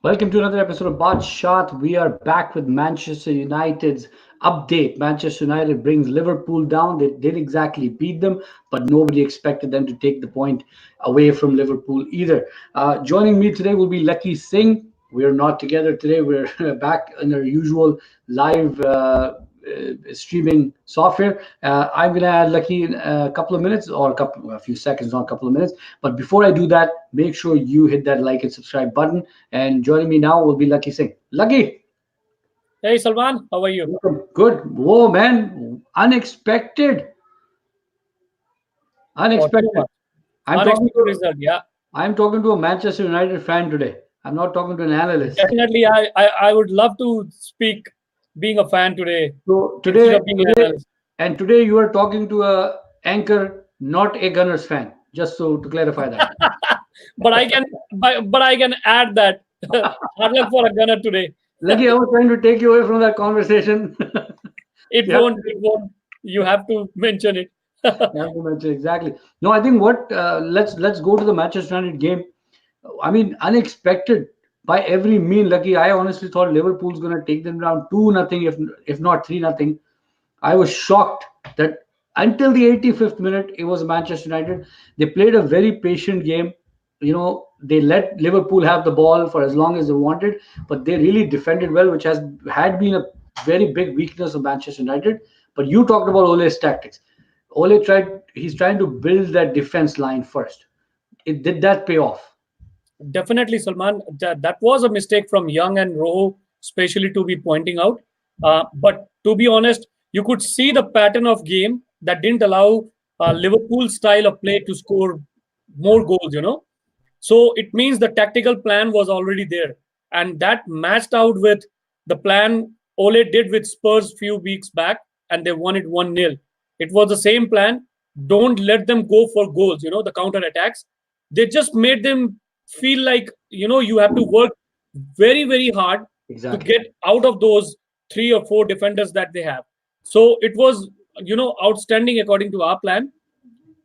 Welcome to another episode of BaatShaat. We are back with Manchester United's update. Manchester United brings Liverpool down. They didn't exactly beat them, but nobody expected them to take the point away from Liverpool either. Joining me today will be Lucky Singh. We're not together today. We're back in our usual live streaming software. I'm going to add Lucky in a couple of minutes or a few seconds, not a couple of minutes. But before I do that, make sure you hit that like and subscribe button. And joining me now will be Lucky Singh. Lucky, Hey Salman, how are you? good. Whoa, man, unexpected, Oh, too unexpected. much. I'm talking Unexpected to result. Yeah, I'm talking to a Manchester United fan today. I'm not talking to an analyst. definitely. I would love to speak being a fan today So instead today, of being an today, analyst. and today you are talking to a anchor, not a Gunners fan. Just so to clarify that. but I can add that hard luck for a gunner today. Lucky, I was trying to take you away from that conversation. It You have won't. It won't. You have to mention it. you have to mention exactly. No, I think what let's go to the Manchester United game. I mean, unexpected by every mean. Lucky, I honestly thought Liverpool's going to take them down 2-0, if not 3-0. I was shocked that until the 85th minute, it was Manchester United. They played a very patient game. They let Liverpool have the ball for as long as they wanted, but they really defended well, which had been a very big weakness of Manchester United. But you talked about Ole's tactics. He's trying to build that defense line first. Did that pay off? Definitely, Salman. That was a mistake from Young and Rowe, especially to be pointing out. But to be honest, you could see the pattern of game that didn't allow Liverpool's style of play to score more goals. So it means the tactical plan was already there, and that matched out with the plan Ole did with Spurs few weeks back, and they won it 1-0. It was the same plan. Don't let them go for goals. The counter attacks. They just made them feel like you have to work very very hard to Exactly. get out of those three or four defenders that they have. So it was outstanding according to our plan,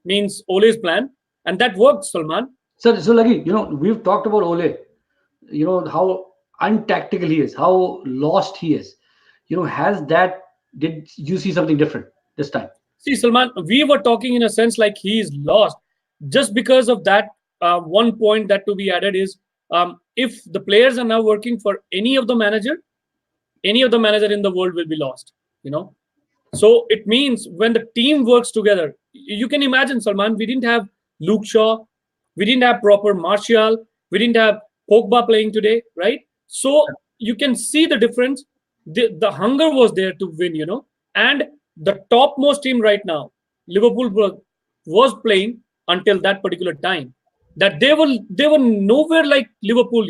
means Ole's plan, and that worked, Salman. So Lucky, we've talked about Ole. How untactical he is, how lost he is. Has that? Did you see something different this time? See, Salman, we were talking in a sense like he is lost just because of that. One point that to be added is if the players are now working for any of the manager in the world will be lost. You know, so it means when the team works together, you can imagine, Salman, we didn't have Luke Shaw, we didn't have proper Martial, we didn't have Pogba playing today, right? So you can see the difference. The hunger was there to win, and the topmost team right now, Liverpool was playing until that particular time. That they were nowhere like Liverpool,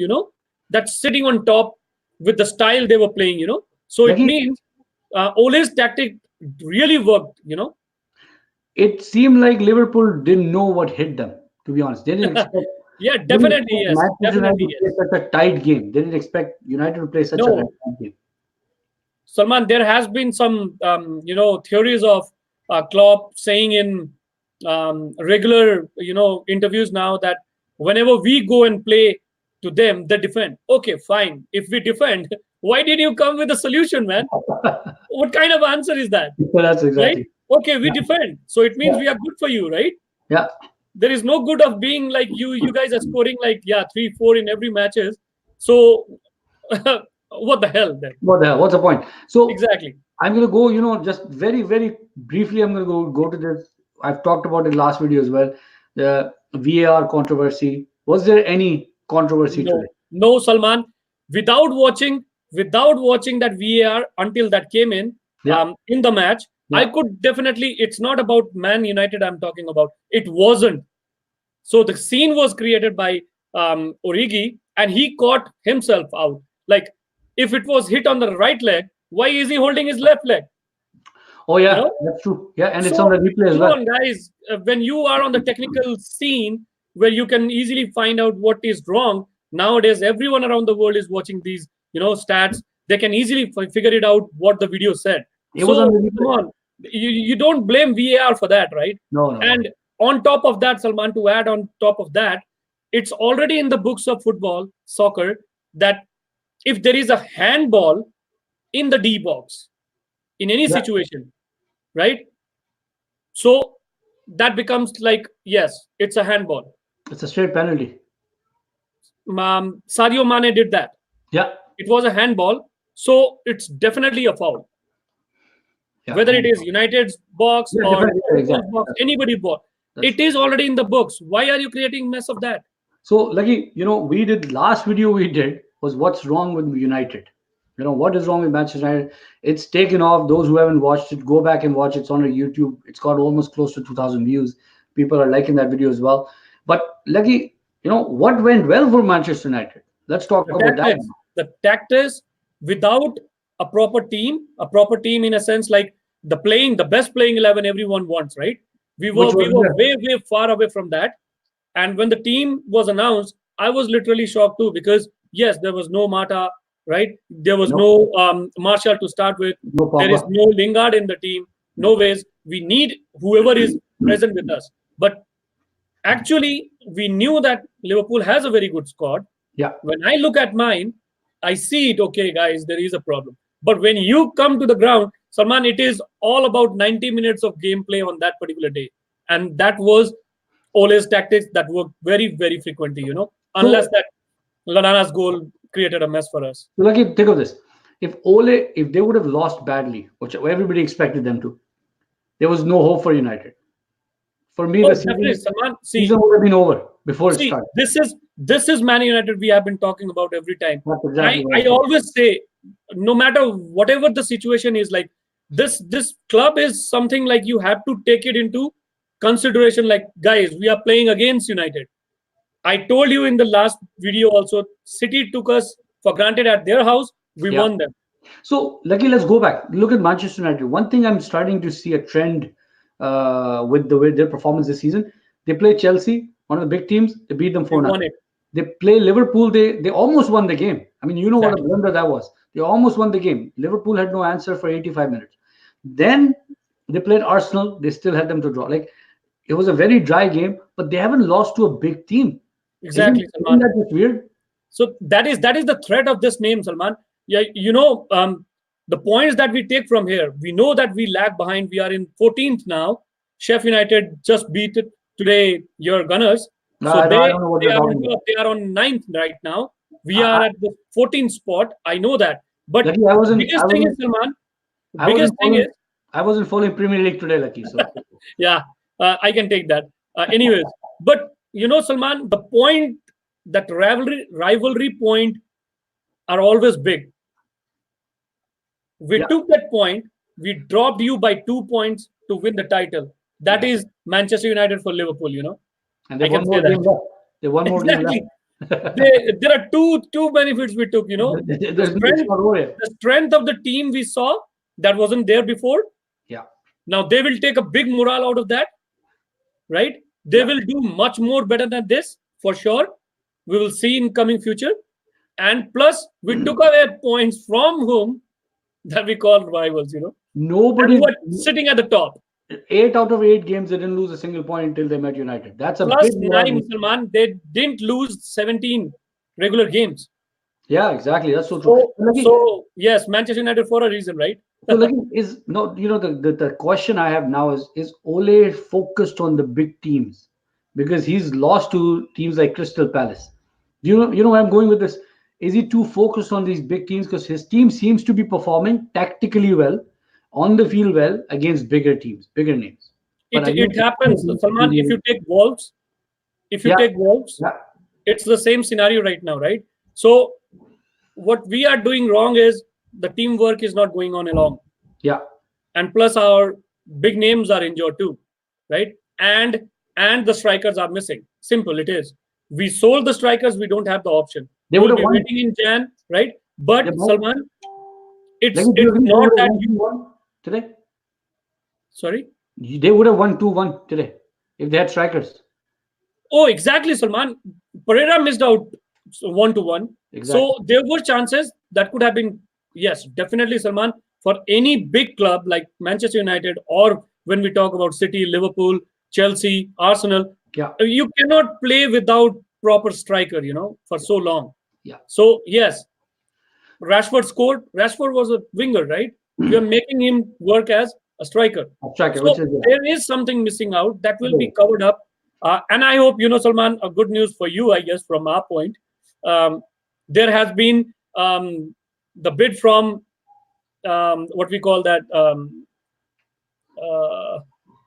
that's sitting on top with the style they were playing, So it Lucky, means Ole's tactic really worked. it seemed like Liverpool didn't know what hit them. To be honest, they didn't expect. Yeah, They didn't definitely expect yes, Manchester United definitely to play yes. such a tight game. They didn't expect United to play such a No, tight game. Salman, there has been some theories of Klopp saying in regular interviews now that whenever we go and play to them, they defend. Okay, fine. If we defend, why did you come with a solution, man? What kind of answer is that? So that's Right? exactly. Okay, we Yeah, defend. So it means yeah, we are good for you, right? yeah. There is no good of being like you guys are scoring like, yeah, 3 4 in every matches. So what the hell then? What the hell? What's the point? So Exactly. I'm gonna go. Just very, very briefly. I'm gonna go to this. I've talked about it last video as well. The VAR controversy. Was there any controversy today? No, Salman. Without watching, without watching that VAR until that came Yeah, in the match, I yeah. could definitely. It's not about Man United. I'm talking about. It wasn't. So the scene was created by Origi, and he caught himself out. Like if it was hit on the right leg, why is he holding his left leg? Oh You yeah, know. that's true. Yeah, and it's on So the replay as come well. on, guys. When you are on the technical scene where you can easily find out what is wrong, nowadays everyone around the world is watching these, stats. They can easily figure it out what the video said. It was on So the come replay. on, you don't blame VAR for that, right? No, no, no. And on top of that, Salman, to add on top of that, it's already in the books of football, soccer. that if there is a handball in the D box in any Yeah, situation, right? So that becomes like, yes, it's a handball. it's a straight penalty. Sadio Mane did that. Yeah, It was a handball, so it's definitely a foul. yeah, Whether it is United's box yeah, or definitely, Liverpool's exactly. box, anybody's box, That's it true. is already in the books. Why are you creating mess of that? So, Lucky, we did last video we did was what's wrong with United. What is wrong with Manchester United? It's taken off. Those who haven't watched it, go back and watch it. It's on our YouTube. It's got almost close to 2,000 views. People are liking that video as well. But Lucky, what went well for Manchester United? Let's talk The about that. tactics, the tactics without a proper team in a sense, like the best playing 11 everyone wants, right? We were Which we was were good. way far away from that. And when the team was announced, I was literally shocked too, because yes, there was no Mata, right? There was No, no Marshall to start with. no There is Pogba. no Lingard in the team. No ways. We need whoever is present with us. But actually, we knew that Liverpool has a very good squad. Yeah. When I look at mine, I see it, okay, guys, there is a problem. But when you come to the ground, Salman, it is all about 90 minutes of gameplay on that particular day. And that was Ole's tactics that worked very frequently, unless So, that Lallana's goal created a mess for us. so Lucky, think of this. If they would have lost badly, which everybody expected them to, there was no hope for United. For me, the Oh, definitely, season Salman. season would have been over before it See, started. this is Man United we have been talking about every time. That's And exactly what I I thought. always say, no matter whatever the situation is, like this club is something like you have to take it into consideration. Like, guys, we are playing against United. I told you in the last video also, City took us for granted at their house. We Yeah. won them. So, Lucky, let's go back. Look at Manchester United. One thing I'm starting to see a trend with the way their performance this season. They play Chelsea, one of the big teams. They beat them We 4 won nothing. it. They play Liverpool. They almost won the game. I mean, you know what a Exactly. blunder that was. They almost won the game. Liverpool had no answer for 85 minutes. Then they played Arsenal. They still had them to draw. Like, it was a very dry game, but they haven't lost to a big team. Isn't, Exactly, isn't Salman. that just weird? So that is the threat of this name, Salman. Yeah, the points that we take from here, we know that we lag behind. We are in 14th now. Chef United just beat it today, your Gunners. So I they don't know what they you're are talking on about. top. They are on ninth right now. We I, are at the 14th spot. I know that. But Lucky, I wasn't. I biggest thing is, wasn't. Salman, I biggest wasn't thing is, following. I wasn't following Premier League today, Lucky. So yeah, I can take that. Anyways, but Salman, the point, that rivalry point are always big. We yeah, took that point. We dropped you by 2 points to win the title. That yeah. is Manchester United for Liverpool. And I they've can one say more that. game left. They one more game left. Exactly. There are two benefits we took. The It's strength, not over yet. the strength of the team we saw that wasn't there before. Yeah, Now they will take a big morale out of that, right? They yeah. will do much more better than this for sure. We will see in coming future. And plus, we took away points from whom that we call rivals, and who Nobody. are sitting at the top. 8 out of 8 games, they didn't lose a single point until they met United. That's a Plus big nine, morale. Salman, they didn't lose 17 regular games. Yeah, exactly. That's so true. So, Lucky, so yes, Manchester United for a reason, right? so Lucky is no. The question I have now is Ole focused on the big teams because he's lost to teams like Crystal Palace. You know where I'm going with this? Is he too focused on these big teams because his team seems to be performing tactically well, on the field well against bigger teams, bigger names, but It against the happens, Salman. If you take Wolves, if you yeah, take Wolves, yeah, it's the same scenario right now, right? So what we are doing wrong is the teamwork is not going on along, yeah. and plus our big names are injured too, right? And the strikers are missing. Simple it is. We sold the strikers. We don't have the option. They We would will have be won. waiting in Jan, right? They But might. Salman, Like, it's do you it's agree they not would have that won you. 2-1 today? Sorry. They would have won 2-1 today if they had strikers. Oh, exactly, Salman. Pereira missed out 1-1. Exactly. So there were chances that could have been, yes, definitely, Salman, for any big club like Manchester United, or when we talk about City, Liverpool, Chelsea, Arsenal, Yeah. you cannot play without proper striker, for so long. Yeah. So yes, Rashford scored. Rashford was a winger, right? We are making him work as a striker. Striker, which So is there is something missing out that will yeah. be covered up. And I hope, Salman, a good news for you, I guess, from our point. Um, there has been the bid from what we call that, uh,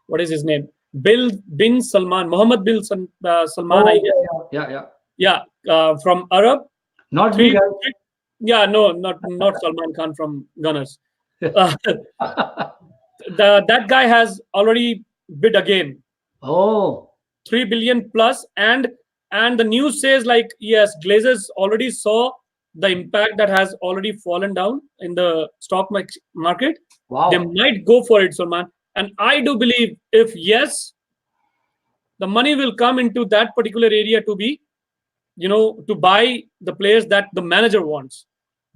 what is his name? Bill bin Salman, Mohammed bin Salman, I Oh, guess. yeah, yeah. Yeah, from Arab. Not me, Three, guys. yeah, no, not Salman Khan from Gunners. Uh, that guy has already bid again, Oh, 3 billion plus, and the news says like yes, Glazers already saw the impact that has already fallen down in the stock market. They wow. might go for it, Salman, and I do believe if yes, the money will come into that particular area to be to buy the players that the manager wants.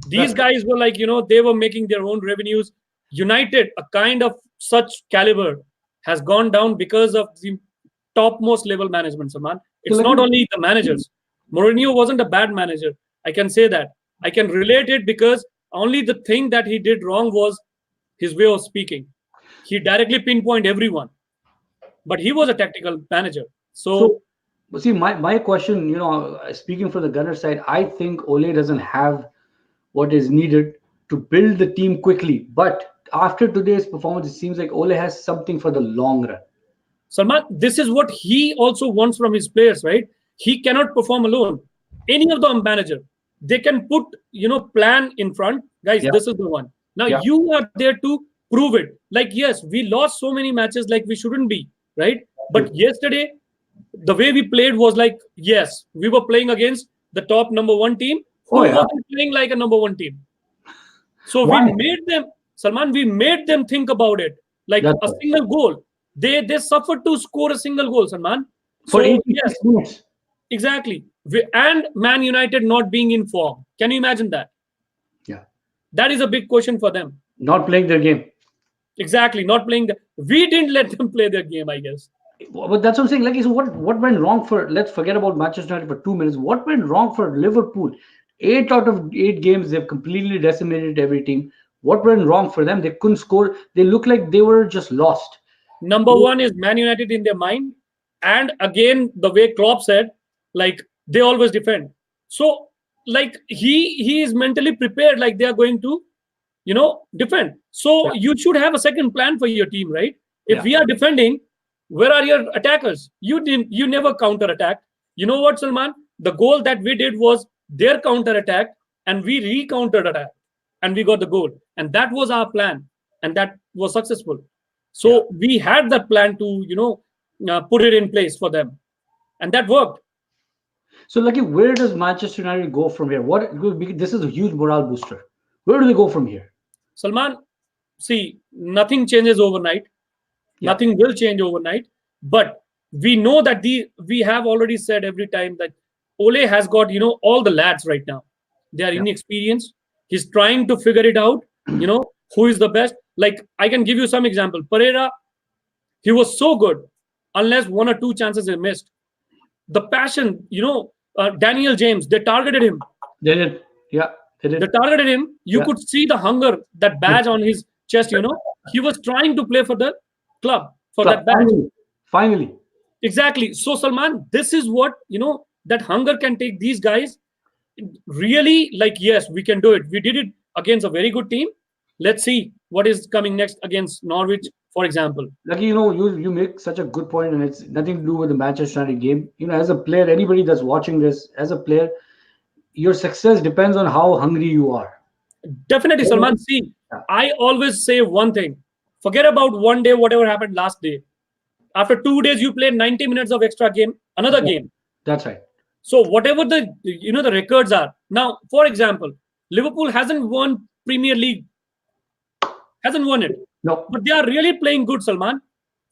These That's guys were like, they were making their own revenues. United, a kind of such caliber, has gone down because of the topmost level management, Saman. so It's like not only the managers. Mourinho wasn't a bad manager. I can say that. I can relate it because only the thing that he did wrong was his way of speaking. He directly pinpoint everyone, but he was a tactical manager. so. So See, my question, speaking from the gunner side, I think Ole doesn't have what is needed to build the team quickly. But after today's performance, it seems like Ole has something for the long run. Salman, this is what he also wants from his players, right? He cannot perform alone. Any of the manager, they can put, plan in front. Guys, Yeah, this is the one. Now yeah, you are there to prove it. Like, yes, we lost so many matches like we shouldn't be, right? But true. yesterday, the way we played was like, yes, we were playing against the top number one team Oh who yeah. wasn't playing like a number one team. So we Why? made them, Salman, we made them think about it. Like That's a right. single goal. They suffered to score a single goal, Salman. For So 86 yes, minutes. exactly. And Man United not being in form. Can you imagine that? Yeah. That is a big question for them. Not playing their game. Exactly. Not playing we didn't let them play their game, I guess. But that's what I'm saying. Like, so what went wrong for? Let's forget about Manchester United for 2 minutes. What went wrong for Liverpool? 8 out of 8 games, they've completely decimated every team. What went wrong for them? They couldn't score. They looked like they were just lost. Number one is Man United in their mind. And again, the way Klopp said, like they always defend. So like he is mentally prepared, like they are going to, defend. So Yeah, you should have a second plan for your team, right? If yeah, we are defending, where are your attackers? You never counter attack. You know what, Salman? The goal that we did was their counter attack, and we re-countered attack, and we got the goal. And that was our plan, and that was successful. yeah. So we had that plan to, put it in place for them, and that worked. So, Lucky, where does Manchester United go from here? This is a huge morale booster. Where do they go from here? Salman, see, nothing changes overnight. Yeah, Nothing will change overnight. But we know that we have already said every time that Ole has got, all the lads right now. They are yeah. inexperienced. He's trying to figure it out, who is the best. Like I can give you some example. Pereira, he was so good, unless one or two chances he missed. The passion, Daniel James, they targeted him. They did. Yeah, they They did. targeted him. You Yeah. could see the hunger, that badge on his chest. He was trying to play for the club for Club. that badge. Finally, finally. Exactly. So Salman, this is what that hunger can take these guys. Really, like yes, we can do it. We did it against a very good team. Let's see what is coming next against Norwich, for example. Lucky, you make such a good point, and it's nothing to do with the Manchester United game. As a player, anybody that's watching this, as a player, your success depends on how hungry you are. Definitely, Yeah. Salman. See, I always say one thing. Forget about one day, whatever happened last day. After 2 days, you play 90 minutes of extra game, another game. That's right. So whatever the records are now, for example, Liverpool hasn't won Premier League, hasn't won it, No, but they are really playing good, Salman.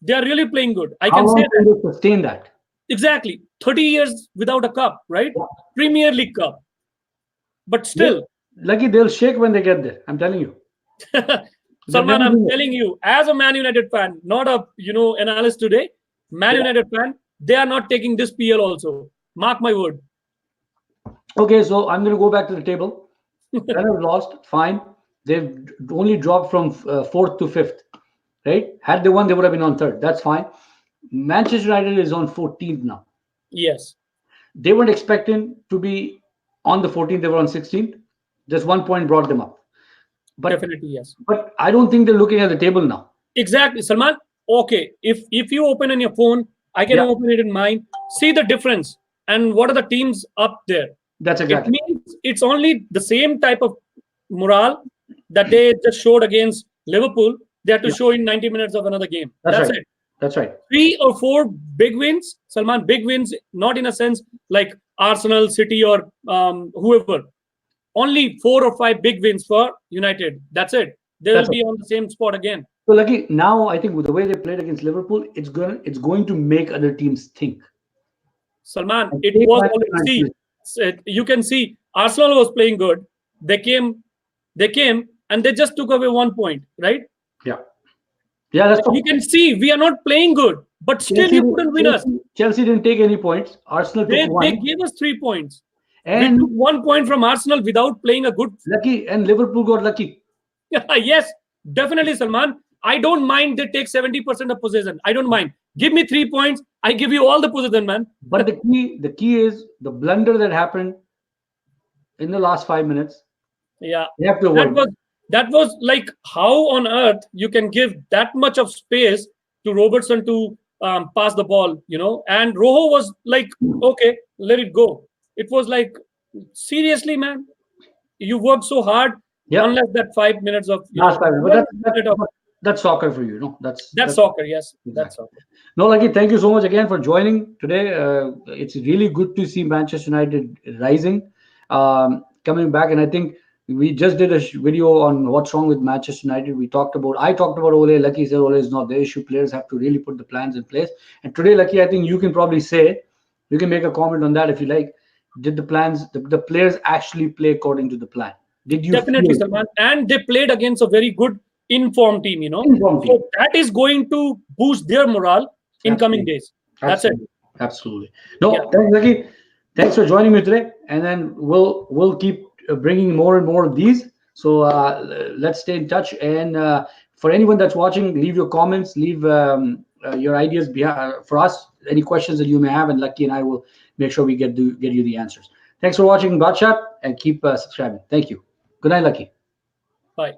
They are really playing good. I how can say long can that they sustain that? exactly. 30 years without a cup, right? Premier League cup, but Yeah. still, Lucky, they'll shake when they get there. I'm telling you. They've Salman, never I'm been telling you, as a Man United fan, not a analyst today, Man there. United fan, they are not taking this PL also. Mark my word. Okay, so I'm going to go back to the table. Gunner lost, fine. They've only dropped from fourth to fifth, right? Had they won, they would have been on third. That's fine. Manchester United is on 14th now. Yes, They weren't expecting to be on the 14th. They were on 16th. Just 1 point brought them up. But definitely yes. but I don't think they're looking at the table now. Exactly, Salman. Okay, if you open in your phone, I can Yeah, open it in mine. See the difference and what are the teams up there. that's It exactly. means it's only the same type of morale that they just showed against Liverpool. They have to Yeah, show in 90 minutes of another game. that's That's right. it. That's right. 3 or 4 big wins, Salman. Big wins, not in a sense like Arsenal, City, or whoever. Only 4 or 5 big wins for United. That's it. They will That's it. be on the same spot again. So lucky now, I think with the way they played against Liverpool, it's going to make other teams think Salman, and it take was Manchester already see. United. You can see Arsenal was playing good. They came and they just took away 1 point, right? Yeah, yeah, that's You true. can see we are not playing good, but still Chelsea, you couldn't win us. Chelsea didn't take any points. Arsenal took They one, gave us 3 points. We and took 1 point from Arsenal without playing a good. lucky, and Liverpool got lucky. Yes, definitely, Salman. I don't mind they take 70% of possession. I don't mind. Give me 3 points. I give you all the possession, man. But the key is the blunder that happened in the last 5 minutes. Yeah, They have to that avoid. was that was like how on earth you can give that much of space to Robertson to pass the ball, and Rojo was like, okay, let it go. It was like, seriously, man, you worked so hard, Yeah, unless that 5 minutes of last 5 minutes. But 1 minute of that's soccer for you, no? that's That's soccer. Yes, that's exactly. soccer. No, Lucky, thank you so much again for joining today. It's really good to see Manchester United rising, coming back. And I think we just did a video on what's wrong with Manchester United. I talked about Ole. Lucky said Ole is not the issue. Players have to really put the plans in place. And today, Lucky, I think you can probably say, you can make a comment on that if you like. Did the players actually play according to the plan? Did you Definitely, feel Salman. And they played against a very good informed team. informed team? So that is going to boost their morale in coming Absolutely. days. That's it. Absolutely. Absolutely. Yeah. No, thanks, Zaki. Thanks for joining me today. And then we'll keep bringing more and more of these. So let's stay in touch. And for anyone that's watching, leave your comments, leave your ideas for us. Any questions that you may have, and Lucky and I will make sure we get you the answers. Thanks for watching BaatShaat, and keep subscribing. Thank you. Good night, Lucky. Bye.